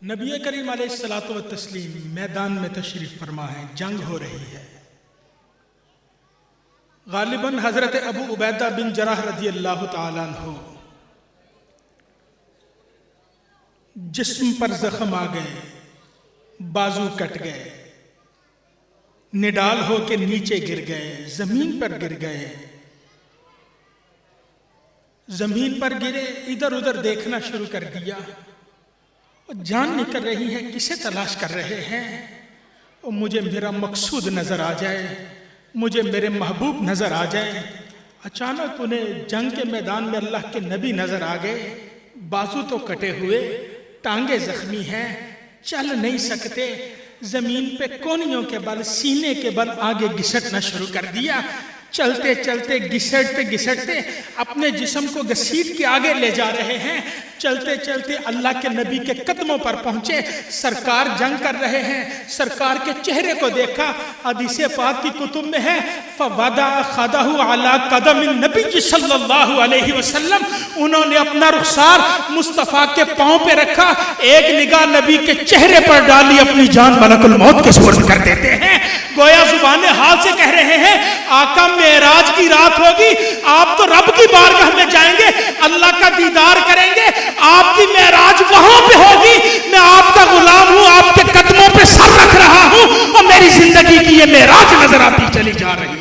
نبی کریم علیہ الصلوۃ والتسلیم میدان میں تشریف فرما ہے، جنگ ہو رہی ہے۔ غالباً حضرت ابو عبیدہ بن جراح رضی اللہ تعالیٰ عنہ جسم پر زخم آ گئے، بازو کٹ گئے، نڈال ہو کے نیچے گر گئے، زمین پر گر گئے۔ زمین پر گرے، ادھر ادھر دیکھنا شروع کر دیا، جان نکل رہی ہے، کسے تلاش کر رہے ہیں؟ مجھے میرا مقصود نظر آ جائے، مجھے میرے محبوب نظر آ جائے۔ اچانک انہیں جنگ کے میدان میں اللہ کے نبی نظر آ گئے، بازو تو کٹے ہوئے، ٹانگیں زخمی ہیں، چل نہیں سکتے، زمین پہ کونیوں کے بل، سینے کے بل آگے گھسٹنا شروع کر دیا۔ چلتے چلتے گھسٹتے گھسٹتے اپنے جسم کو گھسیٹ کے آگے لے جا رہے ہیں۔ چلتے چلتے اللہ کے نبی کے قدموں پر پہنچے، سرکار جنگ کر رہے ہیں، سرکار کے چہرے کو دیکھا۔ حدیث پاک کی کتب میں ہے فَوَضَعَ خَدَهُ عَلَى قَدَمِ النَّبِيِّ صلی اللہ علیہ وسلم، انہوں نے اپنا رخسار مصطفیٰ کے پاؤں پہ رکھا، ایک نگاہ نبی کے چہرے پر ڈالی، اپنی جان ملک الموت کے سپرد کر دیتے ہیں۔ گویا زبان حال سے کہہ رہے ہیں آقا معراج کی رات ہوگی، آپ تو رب کی بارگاہ میں جائیں گے، اللہ کا دیدار کریں گے، آپ کی معراج وہاں پہ ہوگی، میں آپ کا غلام ہوں، آپ کے قدموں پہ سر رکھ رہا ہوں، اور میری زندگی کی یہ معراج نظر آتی چلی جا رہی